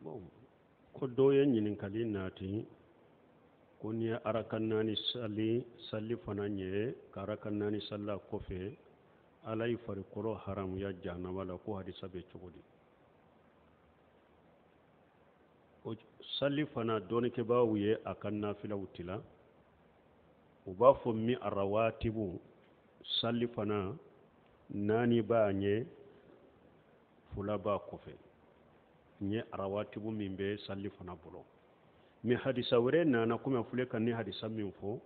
bon ko doye ñininkali naati ko ni arakannani salli fana ñe ka arakannani salla kofe alay fari koro haramu ya jahanama la ko hadisa be cogodi o salli fana doni ke ba wuye akan nafila wutila o ba fo mi arawatibu salli fana nani ba ñe fula ba kofe ñe arawatibu min be salli fana bolo mi hadisa wure nana kuma fule kan ni hadisa min fo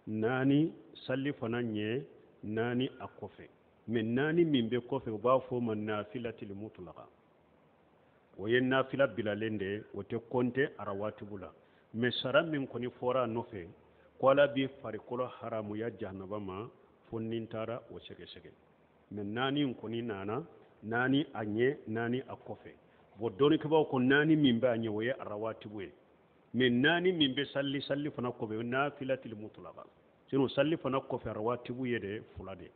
nani salli fana ñe nani a kofe min nani min be kofe o b'a fo ma nafilatil mutlaqa o ye nafila bilalen de o te konte arawatibu la mais sara min koni fora nofe ko ala bi farikolo haramu ya jahanaba ma fo nin tara o sege sege mais nani koni nana nani a ñe nani a kofe bo doni ke ba ko nani min be a ñe o ye arawatibu ye mais nani min be salli fana kofe nafilatil mutlaqa sino salli fana kofe arawatibu ye de fula de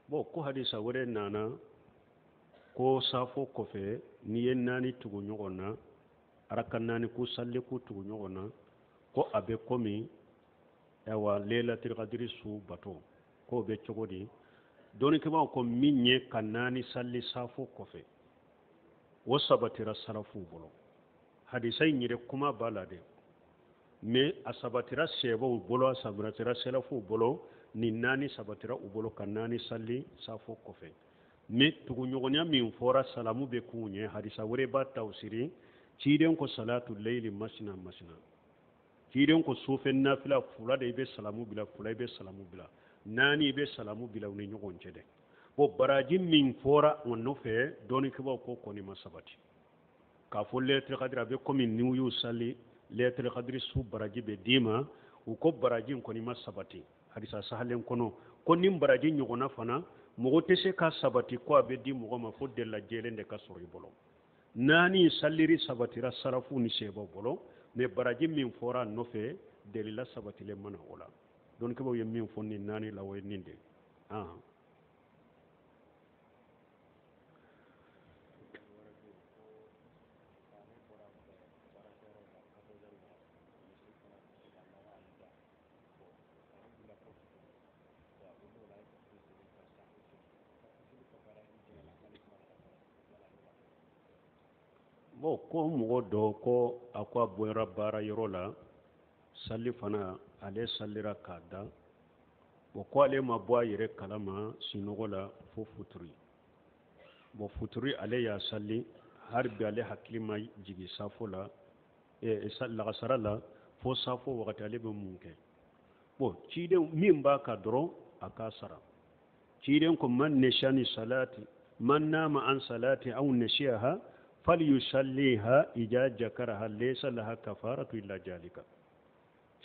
bo ko hadisa wure nana ko safo kofe ni ye nani tugu ɲɔgɔn na araka nani ku salli ku tugu ɲɔgɔn na ko a be komi ewa lailatul qadri su bato ko be cogo di doni keba ko min ye ka nani salli safo kofe o sabatira salafu bolo hadisa nyire kuma bala de mais a sabatira sebo bolo a sabatira salafu bolo ni nani sabatira u bolo ka nani salli safo kofe mais tugu ɲɔgɔnya min fora salamu be kunye hadisa wure ba tawsiri ciden ko salatu layli masna ciden ko sufen nafila fula de be salamu bila fula be salamu bila nani be salamu bila ni ɲɔgɔn cede bo baraji min fora onno fe doni kiba ko koni masabati ka fo letre qadra be komi niw yu sali letre qadri su baraji be dima u ko baraji koni masabati hadisa sahalen kono ko nim baraji ɲɔgɔna fana mogo te se ka sabati ko a be di mogo ma fo della jelen de ka soro i bolo nani salliri sabatira sarafu ni sebo bolo mais baraji min fora nofe delila sabatile mana ola don ke bo ye min fonni nani la way ninde bo ko mogo do ko akwa boyra bara yorola salli fana ale sallira kada bo ko ale ma bo yere kalama sinogola fo futuri bo futuri ale ya salli harbi ale haklima jigi safola salla gasarala fo safo wakati ale be munke bo cide min ba ka doro akasara cide ko man nishani salati man nama an salati aw nishiha falyusalliha ija jakaraha laysa laha kafaratu illa jalika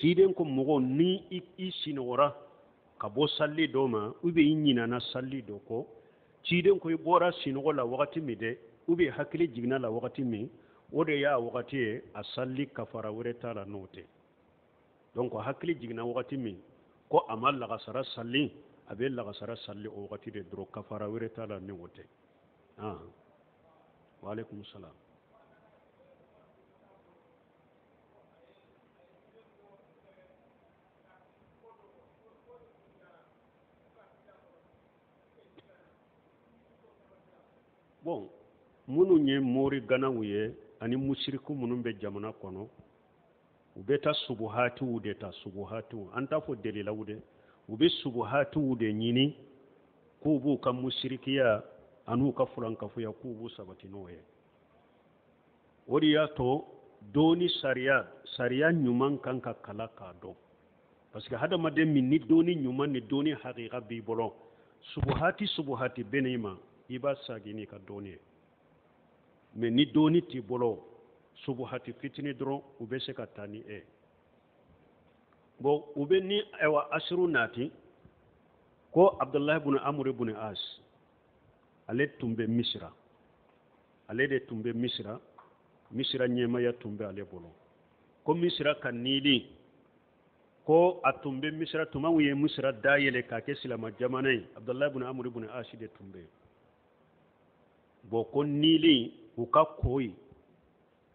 ciden ko mogo ni isinora ka bo salli do ma ube yinyina na salli do ko ciden ko bora sinogo la wakati mi de ube hakili jigna la wakati mi ode ya wakati a salli kafara wure tala note donc hakili jigna wakati mi ko amal la gasara salli abe la gasara salli o wakati de dro kafara wure tala ne wote wa alaikum salam bon munu nye mori gana wuye ani mushriku munun be jamana kono ubeta subuhati wude ta subuhati anta fo delila wude ube subuhati wude nyini kubu kam mushrikiya anu ka fulanka fu ya kubu sabati noye wodi ya to doni sariya nyuman kanka kala ka do parce que hada madem ni doni nyuman ni doni haqiqa bi bolo subuhati benima iba sagini ka doni mais ni doni ti bolo subuhati fitini dron ube se ka tani bo ube ni ewa asru nati ko abdullah ibn amr ibn as ale tumbe misra misira ɲɛmaya tun bɛ ale bolo ko misira ka nili ko a tun bɛ misira tuma min ye misira dayɛlɛ k'a kɛ silama jamana ye abdulahi ibn amr ibn asi de tun bɛ yen bon ko nili u ka koyi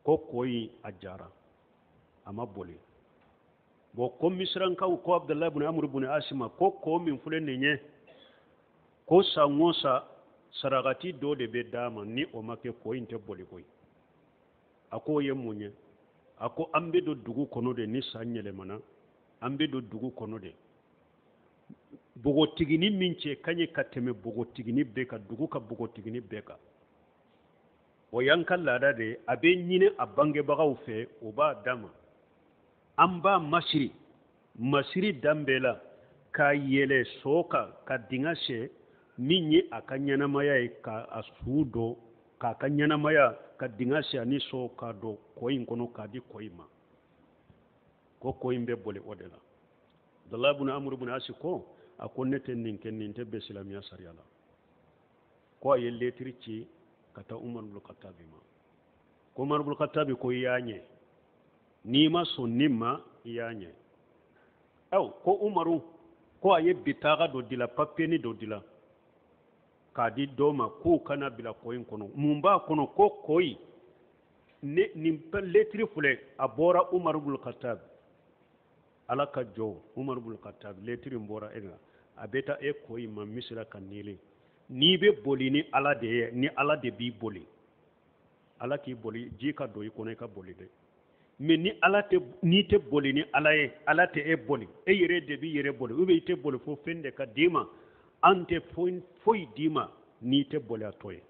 ko koyi a jara a ma boli bon ko misirankaw ko abdulahi ibn amr ibn asi ma ko ko min filɛ nin ye ko san o san sarakati dɔ de bɛ d'a ma ni o ma kɛ ko in tɛ boli koyi a ko o ye mun ye a ko an bɛ don dugu kɔnɔ de ni san yɛlɛmana an bɛ don dugu kɔnɔ de bogotigini min cɛ ka ɲi ka tɛmɛ bogotigini bɛɛ kan dugu ka bogotigini bɛɛ kan o y'an ka laada de ye a bɛ ɲini a bangebagaw fɛ o b'a d'a ma an b'a masiri dan bɛɛ la k'a yɛlɛ so kan ka dingɛ sɛ min ye a ka ɲɛnamaya ye k'a su dɔn k'a ka ɲɛnamaya ka dingɛ sɛ ani so k'a dɔn kɔ in kɔnɔ k'a di kɔ in ma ko kɔ in bɛ boli o de la abdulahi ibn amr ibn asi ko a ko ne tɛ nin kɛ nin tɛ bɛn silamɛya sariya la ko a ye letiri ci ka taa umar ibn khattabi ma ko umar ibn khattabi ko i y'a ɲɛ n'i ma sɔn nin ma i y'a ɲɛ ko umaru ko a ye bitaga dɔ dila papiyeni dɔ dila k'a di dɔw ma k'u kana bila kɔ in kɔnɔ mun b'a kɔnɔ ko kɔ in nin letiri filɛ a bɔra umar ibn khattabi ala ka jɔ umar ibn khattab letiri bɔra e la a bɛ taa e kɔ in ma misira ka nili n'i bɛ boli ni ala de ye ni ala de b'i boli ala k'i boli ji ka don i kɔnɔ i ka boli dɛ mais ni ala tɛ n'i tɛ boli ni ala ye ala tɛ e boli e yɛrɛ de b'i yɛrɛ boli ou bien i tɛ boli fo fɛn de ka d'i ma an tɛ foyi d'i ma n'i tɛ boli a tɔ ye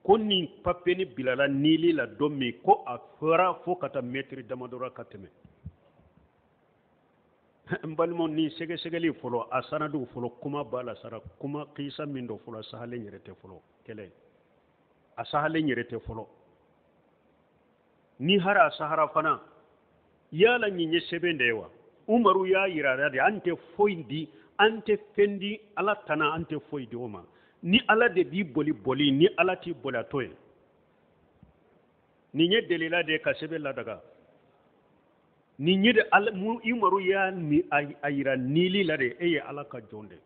ko nin papiyeni bilala nili la don min ko a fɔra fo ka taa mɛtiri damadɔ la ka tɛmɛ n balimaw ni sɛgɛsɛgɛli fɔlɔ a sanadu fɔlɔ kuma b'a la sara kuma kisa min dɔ fɔlɔ sahalen yɛrɛ tɛ fɔlɔ kɛlɛ a sahalen yɛrɛ tɛ fɔlɔ ni hara a sahara fana yala nin ye sɛbɛn de ye wa umaru y'a yira de an tɛ foyi di an tɛ fɛn di ala tana an tɛ foyi di o ma ni ala de b'i boli ni ala t'i boli a to ye nin ye delila de ka sɛbɛn ladaga nin ye de umaru y'a a yira nili la de e ye ala ka jɔn de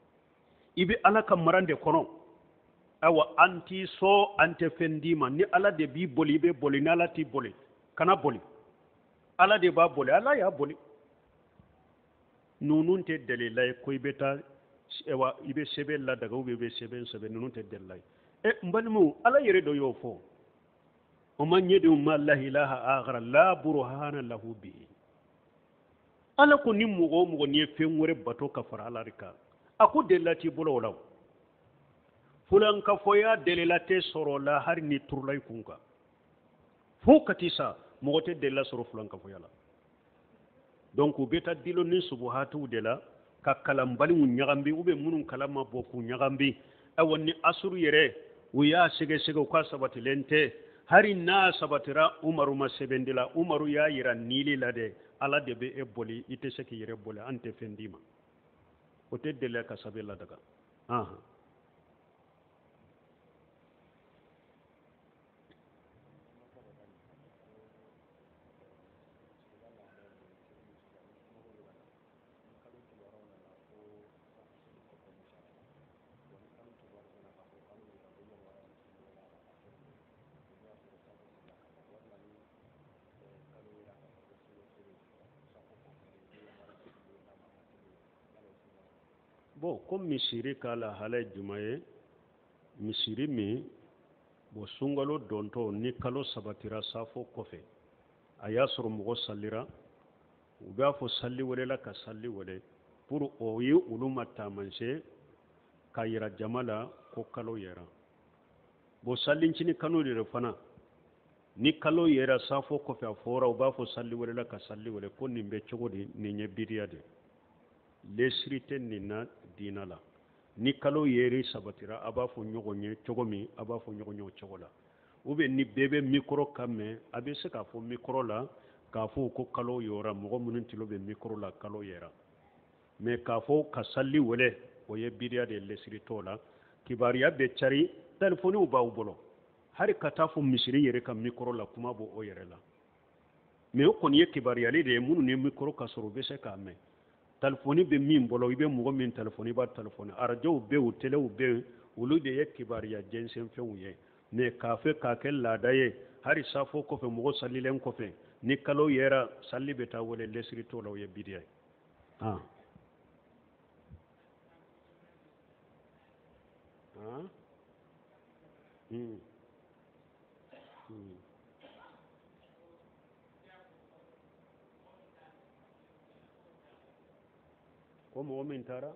i bɛ ala ka mara de kɔnɔ awa an t'i sɔn an tɛ fɛn d'i ma ni ala de b'i boli i bɛ boli ni ala t'i boli kana boli ala de b'a boli ala y'a boli ninnu tɛ delila ye ko i bɛ taa i bɛ sɛbɛn ladaga ou bien i bɛ sɛbɛn ninnu tɛ delila ye n balimaw ala yɛrɛ dɔ y'o fɔ o man yad'u ma la ilaha akhara la burhana lahu bihi ala ko ni mɔgɔ o mɔgɔ n'i ye fɛn wɛrɛ bato ka fara ala de kan a ko delila t'i bolo o la fulankafɔya delila tɛ sɔrɔ la hali ni turula i kun kan fo ka t'i sa mɔgɔ tɛ delila sɔrɔ fulankafɔya la donc u bɛ taa dilo ni subuhatiw de la ka kalanbaliw ɲagambi ou bien minnu kalan ma bɔ k'u ɲagambi awa ni asuru yɛrɛ u y'a sɛgɛsɛgɛ u ka sabatilen tɛ hari n'a sabatira umaru ma sɛbɛndi la umaru y'a yira nili la dɛ ala de bɛ e boli i tɛ se k'i yɛrɛ boli an tɛ fɛn d'i ma o tɛ deli ka sɛbɛn ladaga bon ko misiri k'a la hala ye juma ye misiri min bon sunkalo dɔntɔ ni kalo sabatira safo kɔfɛ a y'a sɔrɔ mɔgɔ salira u b'a fɔ sali wɛrɛ la ka sali wɛrɛ pour o ye olu ma taamanse ka yira jama la ko kalo yɛra bon salincini kanu de fana ni kalo yɛra safo kɔfɛ a fɔra u b'a fɔ sali wɛrɛ la ka sali wɛrɛ ko nin bɛ cogo di nin ye biriya de lesiri tɛ nin na diina la ni kalo yeri sabatira a b'a fɔ ɲɔgɔn ye cogo min a b'a fɔ ɲɔgɔn ye o cogo la ou bien ni bɛɛ bɛ mikoro kan mɛn a bɛ se k'a fɔ mikoro la k'a fɔ ko kalo yera mɔgɔ minnu tilo bɛ mikoro la kalo yera mais k'a fɔ ka sali wɛrɛ o ye biriya de lesiri t'o la kibariya bɛ cari telefoniw b'aw bolo hari kata fo misiri yere ka micro la kuma bo o yere la mais o koni ye kibariyali de munu ni micro ka soro be se ka me telefoni be min bolo ibe mogo min telefoni ba telefoni arajo be o tele o be olu de ye kibariya jensen fenw ye mais ka fe ka ke laada ye hari safo ko fe mogo salilen ko fe ni kalo yera salli be ta wole lesri to law ye bidiya ah ah ko mogo min tara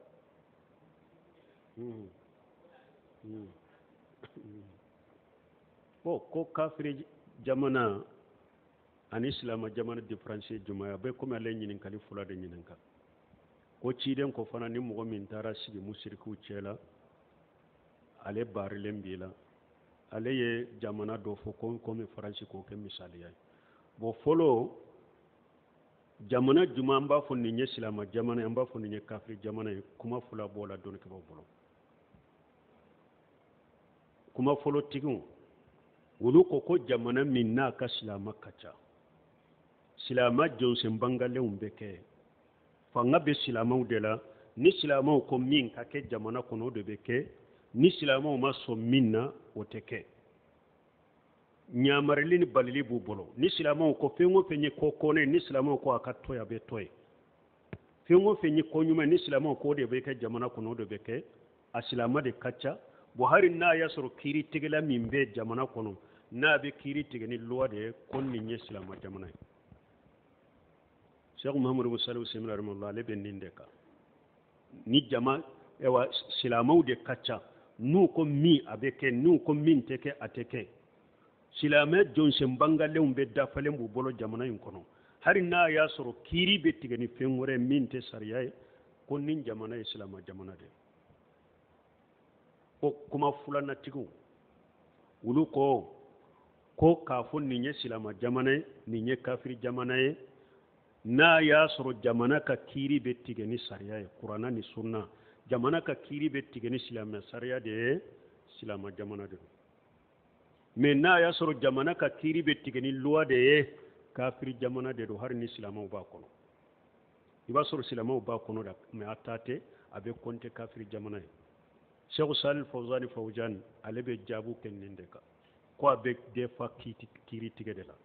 ko kafiri jamana ani islama jamana difference jumaya be comme ale ñinin kali fula de ñinin ka ko ciiden ko fana ni mogo min tara sigi musiriku cela ale barilen bi la ale ye jamana do fo comme france ko ke misaliya bo folo jamana juma an b'a fɔ nin ye silama jamana an b'a fɔ nin ye kafiri jamana ye kuma fula b'o la dɔnni kɛbaaw bolo kuma fɔlɔ tigiw olu ko jamana min n'a ka silama ka ca silama jɔnsen bangalenw bɛ kɛ fanga bɛ silamaw de la ni silamaw ko min ka kɛ jamana kɔnɔ o de bɛ kɛ ni silamaw ma sɔn min na o tɛ kɛ ɲamarili ni balili b'u bolo ni silamaw ko fɛn o fɛn ye ko kɔnɛ ni silamaw ko a ka to ye a bɛ to ye fɛn o fɛn ye ko ɲuman ni silamaw ko o de bɛ kɛ jamana kɔnɔ o de bɛ kɛ a silama de ka ca buhari n'a y'a sɔrɔ kiiri tigɛla min bɛ jamana kɔnɔ n'a bɛ kiiri tigɛ ni loi de ye ko nin ye silama jamana ye Sheikh Muhammadu Salihu Semina rahimahullah ale bɛ nin de kan ni jama silamaw de ka ca n'u ko min a bɛ kɛ n'u ko min tɛ kɛ a tɛ kɛ silamɛ jɔnsen bangalenw bɛ dafalen b'u bolo jamana in kɔnɔ hari n'a y'a sɔrɔ kiiri bɛ tigɛ ni fɛn wɛrɛ min tɛ sariya ye ko nin jamana ye silama jamana de ko kuma fulanatigiw olu ko k'a fɔ nin ye silama jamana ye nin ye kafiri jamana ye n'a y'a sɔrɔ jamana ka kiiri bɛ tigɛ ni sariya ye kuranna ni sunna jamana ka kiiri bɛ tigɛ ni silamɛ sariya de ye silama jamana de don mais n'a y'a sɔrɔ jamana ka kiiri bɛ tigɛ ni loi de ye kafiri jamana de don hari ni silamaw b'a kɔnɔ i b'a sɔrɔ silamaw b'a kɔnɔ da mais a ta tɛ a bɛ compter kafiri jamana ye Sheikh Salih Fawzani Fawzan ale bɛ jaabu kɛ nin de kan ko a bɛ defa kiiri tigɛ de la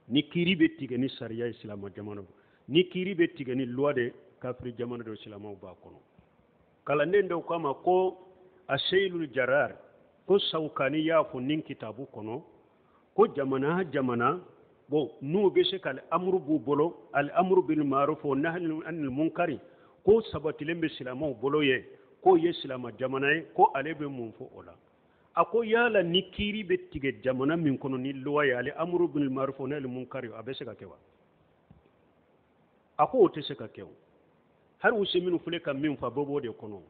ni kiiri bɛ tigɛ ni sariya ye silama jamana don ni kiiri bɛ tigɛ ni loi de kafiri jamana don silamaw b'a kɔnɔ kalanden dɔw k'a ma ko a Seydul Jarar ko Sawkani y'a fɔ nin kitabu kɔnɔ ko jamana jamana bon n'u bɛ se ka amuru b'u bolo al-amru bil ma'ruf wa nahyu anil munkari ko sabatilen bɛ silamaw bolo ye ko ye silama jamana ye ko ale bɛ mun fɔ o la a ko yala ni kiiri bɛ tigɛ jamana min kɔnɔ ni loi ye al-amru bil ma'ruf wa nahyu anil munkari a bɛ se ka kɛ wa a ko o tɛ se ka kɛ o hari Usmanu filɛ ka min fɔ a bɛ b'o de kɔnɔ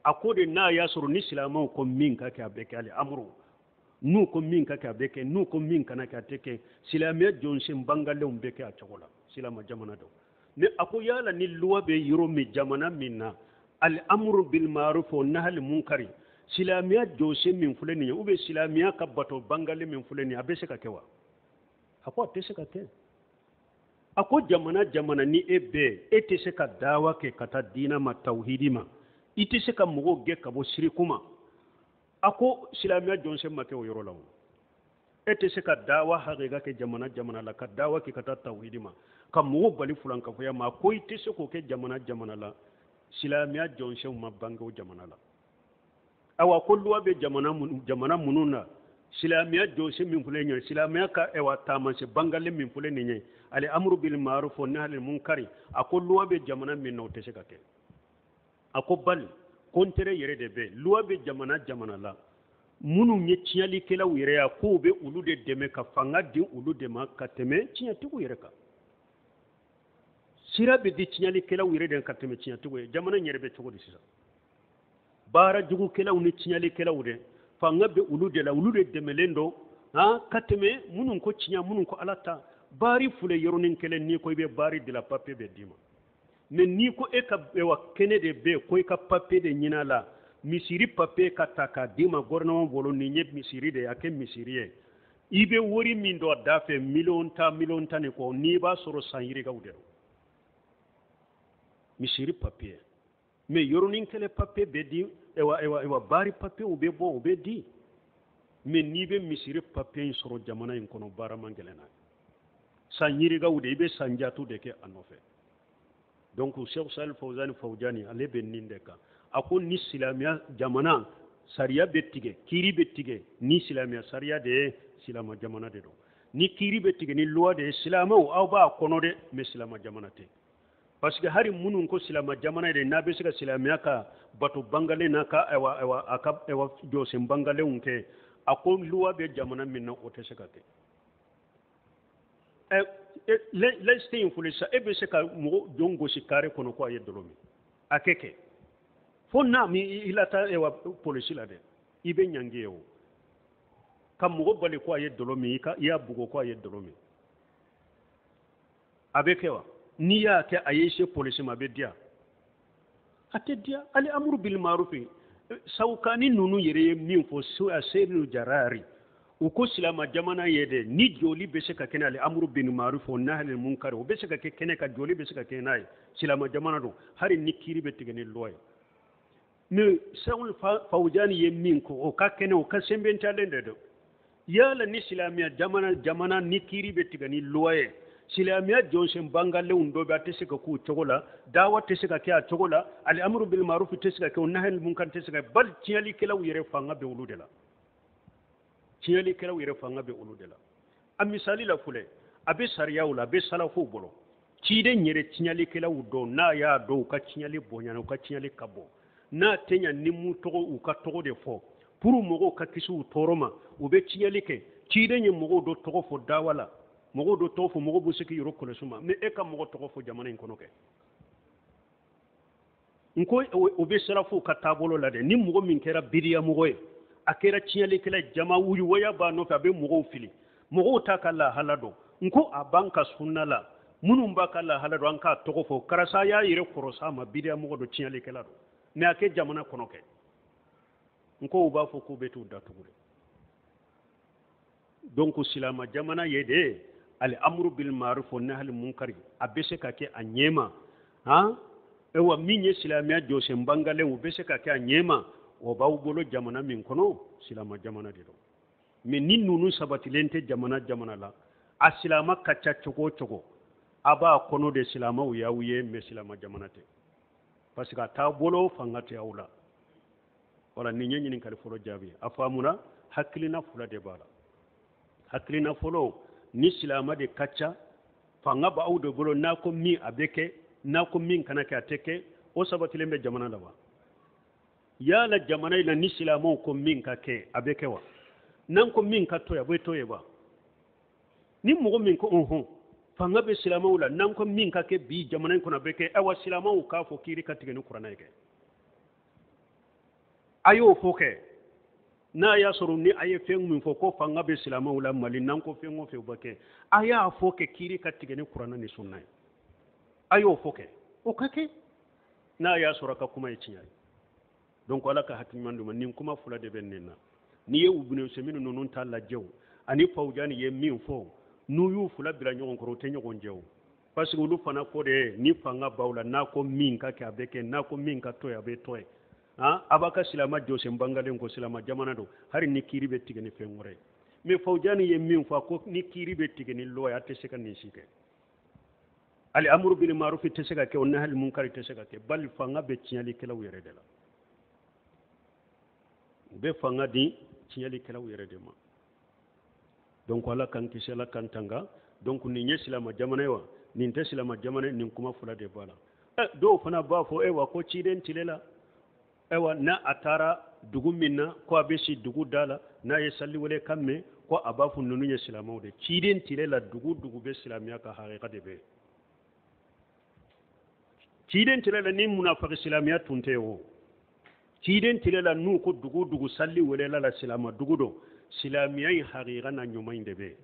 a ko de n'a y'a sɔrɔ ni silamaw ko min ka kɛ a bɛ kɛ al-amru n'u ko min ka kɛ a bɛ kɛ n'u ko min kana kɛ a tɛ kɛ silamɛ jɔnsen bangalenw bɛ kɛ a cogo la silama jamana don mais a ko yala ni loi bɛ yɔrɔ min jamana min na al-amru bil ma'ruf wa nahyi anil munkari silamɛya jɔnsen min filɛ nin ye ou bien silamɛya ka bato bangale min filɛ nin ye a bɛ se ka kɛ wa a ko a tɛ se ka kɛ a ko jamana jamana ni e bɛɛ e tɛ se ka dawa kɛ ka taa diina ma tawhidi ma i tɛ se ka mɔgɔw gɛn ka bɔ siriku ma a ko silamɛya jɔnsen ma kɛ o yɔrɔ la o e tɛ se ka dawa hakika kɛ jamana jamana la ka dawa kɛ ka taa tawhidi ma ka mɔgɔw bali fulankafoya ma a ko i tɛ se k'o kɛ jamana jamana la silamɛya jɔnsenw ma bange o jamana la awa ko loi bɛ jamana minnu na silamɛya jɔnsen min filɛ nin ye silamɛya ka taamasen bangale min filɛ nin ye al-amru bil ma'ruf wa nahyi anil munkari a ko loi bɛ jamana min na o tɛ se ka kɛ a ko bali kontere yɛrɛ de bɛ loi bɛ jamana jamana la minnu ye tiɲɛlikɛlaw yɛrɛ ya k'u bɛ olu de dɛmɛ ka fanga di olu de ma ka tɛmɛ tiɲɛtigiw yɛrɛ kan sira bɛ di tiɲɛlikɛlaw yɛrɛ de ka tɛmɛ tiɲɛtigiw ye jamana in yɛrɛ bɛ cogo di sisan baara jugukɛlaw ni tiɲɛlikɛlaw de fanga bɛ olu de la olu de dɛmɛlen don ka tɛmɛ minnu ko tiɲɛ minnu ko ala ta baari fule yɔrɔnin kelen n'i ko i bɛ baari de la papier bɛ d'i ma mais n'i ko e ka kɛnɛ de bɛ ko i ka papier de ɲini a la misiri papier ka ta ka di ma gouvernement bolo ni nye misiri de ake misiri ye i be wori min do da fɛ million ta ni ko n'i b'a sɔrɔ san yirikaw de misiri papier mais yoronin kele papier be di ewa bari papier u be bɔ u be di mais n'i be misiri papier in sɔrɔ jamana in kɔnɔ baara man gɛlɛnna san yirikaw de i be san jatu de kɛ a nɔfɛ donc Cheikh Salih Fawzani ale be nin de kan a ko ni silamɛya jamana sariya be tigɛ kiiri be tigɛ ni silamɛya sariya de ye silama jamana de don ni kiiri be tigɛ ni loi de ye silamɛw aw b'a kɔnɔ de mais silama jamana tɛ parce que hari minnu ko silama jamana de n'a bɛ se ka silamɛya ka bato bangale n'a ka a ka jɔsen bangalenw kɛ a ko loi bɛ jamana min na o tɛ se ka kɛ lɛsite in fɔli sa e bɛ se ka mɔgɔ jɔn gosi kare kɔnɔ ko a ye dɔlɔ min a kɛ fo n'a min i lata polisi la dɛ i bɛ ɲangi ye o ka mɔgɔ bali ko a ye dɔlɔ min i y'a bugo ko a ye dɔlɔ min a bɛ kɛ wa n'i y'a kɛ a ye se polisi ma a bɛ diya a tɛ diya ali amuru bil marufi sawukani ninnu yɛrɛ ye min fɔ seyidu jarari u ko silama jamana ye dɛ ni joli bɛ se ka kɛ ali amuru bil marufi o nahi munkari o bɛ se ka kɛ kɛnɛ ka joli bɛ se ka kɛ n'a ye silama jamana don hari ni kiiri bɛ tigɛ ni loi ye mais Cheikh Fawzani ye min ko o ka kɛnɛ o ka sɛbɛntiyalen de don yala ni silamiya jamana ni kiiri bɛ tigɛ ni loi ye silamiya jɔnsen bangalenw dɔ bɛ a tɛ se ka k'u cogo la dawa tɛ se ka kɛ a cogo la ali amuru bil maruf tɛ se ka kɛ o nahi munkar tɛ se ka bali tiɲɛlikɛlaw yɛrɛ fanga bɛ olu de la tiɲɛlikɛlaw yɛrɛ fanga bɛ olu de la a misali la filɛ a bɛ sariyaw la a bɛ salafow bolo ciden yɛrɛ tiɲɛlikɛlaw dɔn n'a y'a dɔn u ka tiɲɛli bonyana u ka tiɲɛli ka bɔ n'a tɛ ɲa ni mun tɔgɔ u ka tɔgɔ de fɔ pour mɔgɔw ka kisi u tɔɔrɔ ma u bɛ tiɲɛli kɛ ciden ye mɔgɔw dɔ tɔgɔ fɔ dawa la mɔgɔw dɔ tɔgɔ fɔ mɔgɔw bɛ se k'i yɔrɔ kɔlɔsi ma mais e ka mɔgɔ tɔgɔ fɔ jamana in kɔnɔ kɛ n ko o bɛ sirafow ka taabolo la dɛ ni mɔgɔ min kɛra biriya mɔgɔ ye a kɛra tiɲɛlikɛla jama wuli waya b'a nɔfɛ a bɛ mɔgɔw fili mɔgɔw t'a ka lahala dɔn n ko a b'an ka sunna la minnu b'a ka lahala dɔn an k'a tɔgɔ fɔ karisa y'a yɛrɛ kɔrɔsa ma biriya mɔgɔ dɔ tiɲɛlikɛla don mais a kɛ jamana kɔnɔ kɛ n ko u b'a fɔ k'u bɛ t'u datugu de donc silama jamana ye de ali amru bil ma'ruf wa nahy anil munkar a bɛ se ka kɛ a ɲɛma ewa min ye silamiya jɔsen bangalen u bɛ se ka kɛ a ɲɛma o b'aw bolo jamana min kɔnɔ silama jamana de don mais ni ninnu sabatilen tɛ jamana la a silama ka ca cogo o cogo a b'a kɔnɔ de silamaw y'aw ye mais silama jamana tɛ parce que a t'a bolo fanga tɛ aw la wala nin ye ɲininkali fɔlɔ jaabi a faamuna hakilina fila de b'a la hakilina fɔlɔ ni silama de ka ca fanga b'aw de bolo n'a ko min a bɛ kɛ n'a ko min kana kɛ a tɛ kɛ o sabatilen bɛ jamana la wa yala jamana in na ni silamaw ko min ka kɛ a bɛ kɛ wa n'an ko min ka to ye a bɛ to ye wa ni mɔgɔ min ko fanga bɛ silamaw la n'an ko min ka kɛ bi jamana in kɔnɔ a bɛ kɛ awa silamaw k'a fɔ kiiri ka tigɛ ni kuranɛ ye kɛ a y'o fɔ kɛ n'a y'a sɔrɔ ni a ye fɛn min fɔ ko fanga bɛ silamaw la Mali n'an ko fɛn o fɛn o bɛ kɛ a y'a fɔ kɛ kiiri ka tigɛ ni kuranɛ ni sunna ye a y'o fɔ kɛ o ka kɛ n'a y'a sɔrɔ a ka kuma ye tiɲɛ ye donc ala ka hakiliman d'u ma nin kuma fila de bɛ nin na n'i ye Ibn Usaymin ninnu ta lajɛ o ani Fawzani ye min fɔ n'u y'u fila bila ɲɔgɔn kɔrɔ u tɛ ɲɔgɔn jɛ o parce que olu fana ko de ni fanga b'aw la n'a ko min ka kɛ a bɛ kɛ n'a ko min ka to ye a bɛ to ye a b'a ka silama jɔsen bangalen ko silama jamana don hari ni kiiri bɛ tigɛ ni fɛn wɛrɛ ye mais Fawzani ye min fɔ ko ni kiiri bɛ tigɛ ni loi a tɛ se ka nin si kɛ ali amru bil ma'ruf tɛ se ka kɛ o nahy anil munkar tɛ se ka kɛ bali fanga bɛ tiɲɛlikɛlaw yɛrɛ de la u bɛ fanga di tiɲɛlikɛlaw yɛrɛ de ma donc ala kan kisi ala kan tanga donc nin ye silama jamana ye wa nin tɛ silama jamana nin kuma fila de b'a la dɔw fana b'a fɔ wa ko ciden tile la n'a a taara dugu min na ko a bɛ si dugu da la n'a ye saliwale kan mɛn ko a b'a fɔ ninnu ye silamaw de ciden tile la dugu bɛ silamiya ka hakika de bɛ ciden tile la ni munafiki silamiya tun tɛ o ciden tile la n'u ko dugu salli welela la silama dugu do silamiya in hakika na ɲuman in de bɛ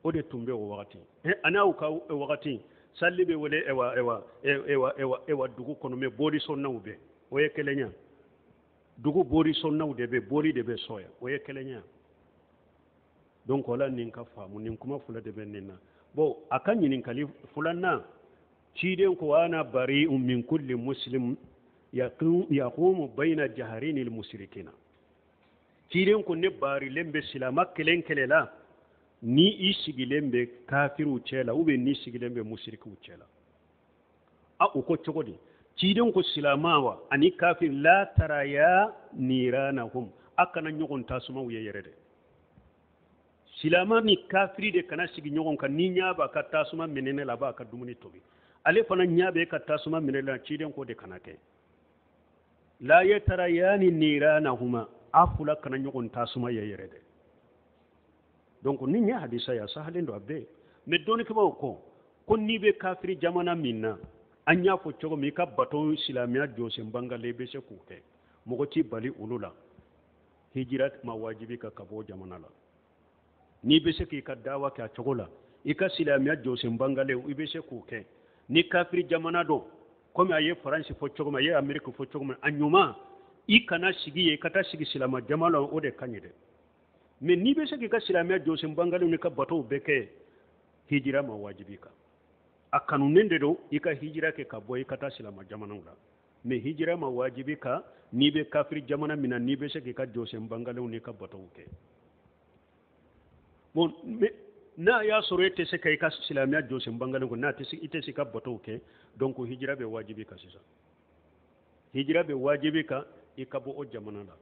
o de tun bɛ o wagati an'aw ka wagati salli bɛ wele ewa dugu kɔnɔ mɛ bɔdi sɔnnaw bɛ o ye kelenya dugu bori sonnaw de be bori de be soya o ye kelenya donc wala nin ka faamu nin kuma fula de be nin na bon akan nin kali fulanna ciden ko ana bari'un min kulli muslim yaqumu bayna jaharini almushrikina ciden ko ne bari lembe silama kelen kelela ni isigilembe kafiru cela ube ni sigilembe mushriku cela a uko cogodi ciden ko silamawa ani kafir la taraya niranahum akana nyogon tasuma wuye yerede silama ni kafiri de kana sigi nyogon kan ni nyaba ka tasuma menene la ba ka dumuni tobi ale fana nyabe ka tasuma menene la ciden ko de kana ke la yatarayani niranahuma afula kana nyogon tasuma ye yerede donc ni nya hadisa ya sahalendo abbe me doni ko ko ni be kafiri jamana minna anya fo cogo mi ka bato silamiya jose bangale be se kuke mogo ci bali ulula hijirat ma wajibi ka kabo jamana la ni be se ki ka dawa ka cogo la ika silamiya jose bangale u be se kuke ni kafiri jamana do comme aye france fo cogo ma ye amerique fo cogo ma anyuma ikana sigi ye kata sigi silama jamala o de kanyede mais ni be se ki ka silamiya jose bangale ni ka bato be ke hijira ma wajibi ka akanu nende do ika hijira ke ka boy kata silama jamana la me hijira ma wajibi ka ni be kafiri jamana mina ni be se ke ka jose bangale ni ka bato ke bon me na ya soro ite se kai ka silamiya jose bangale ko na te se ite se ka bato ke donc hijira be wajibi ka sisa hijira be wajibi ka ikabo o jamana la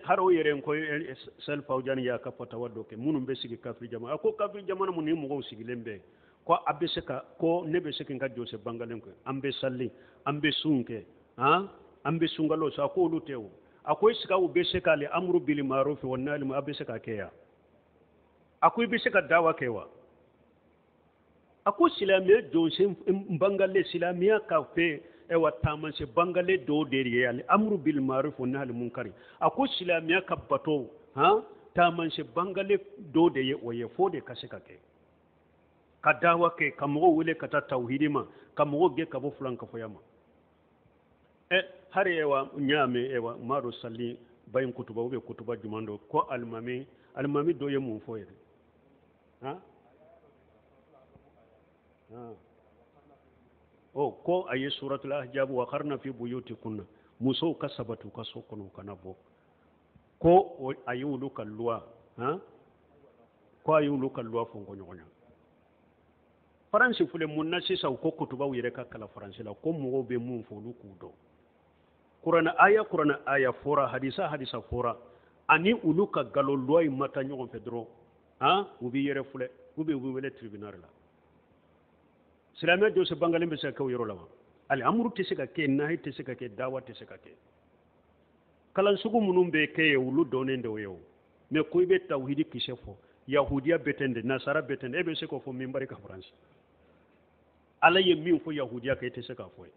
haro yere ko sel fawjani ya ka fata waddo ke munum be sigi kafiri jamana ko kafiri jamana mun ni mo sigi lembe ko abbe seka ko nebe sekin ka jose bangalen ko ambe salli ambe sunke ha ambe sungalo sa ko lutewo akoy sika ube seka le amru bil ma'ruf wa nahy anil abbe seka keya akoy be seka dawa kewa ako silamiya jose bangale silamiya ka fe e wattaman se bangale do deriye al amru bil ma'ruf wa nahy anil munkar ako silamiya ka bato ha taman se bangale do de ye o ye fode kaseka ke ka dawa ke ka mogo wele ka ta tauhidi ma ka mogo ge ka bo fulan ka foyama har ewa nyame ewa maro salli bayin kutuba ube kutuba jumando ko almami do ye mun foye ha ko ayi suratul ahzab wa qarna fi buyutikunna muso kasabatu kaso kono kana bo ko ayulu kalwa ha ko ayulu kalwa fongo nyonya faransi fule munna sisa ko kutuba wire ka kala faransi la ko mo be mun folu kudo qur'ana aya fora hadisa fora ani uluka galo loy mata nyon fedro ha ubi yere fule ubi wele tribunal la silama jo se bangale be se ka yoro la ali amru tisika ke nahi tisika ke dawa tisika ke kalan sugu munum be ke ulu donende weyo me ko be tawhidi kishefo yahudiya betende nasara betende ebe se ko fo mimbari ka faransi ala ye min fo yahudiya kay te se ka foy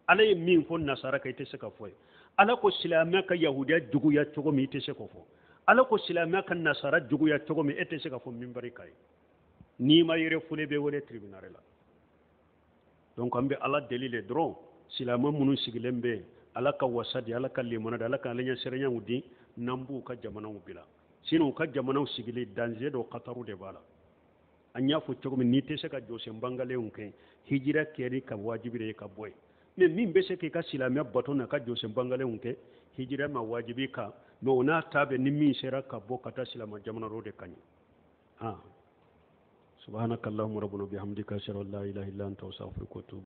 ala ye min fo nasara kay te se ka foy ala ko silama ka yahudiya jugu ya cogo mi te se ko fo ala ko silama ka nasara jugu ya cogo mi ete se ka fo min bari kay ni ma yere fule be wole tribunal la donc ambe ala delile dron silama munu sigilembe ala ka wasadi ala ka limana ala ka lenya serenya wudi nambu ka jamana ubila sino ka jamana sigile danger do qataru de bala anya fo cogo mi ni te se ka jose bangale unke hijira keri ka wajibire ka boy mais min be se ke ka silamiya batona ka jose bangale unke hijira ma wajibi ka no na tabe ni min sera ka bo kata silama jamana rode kanyi subhanakallahumma rabbuna bihamdika ashhadu an la ilaha illa anta astaghfiruka wa atubu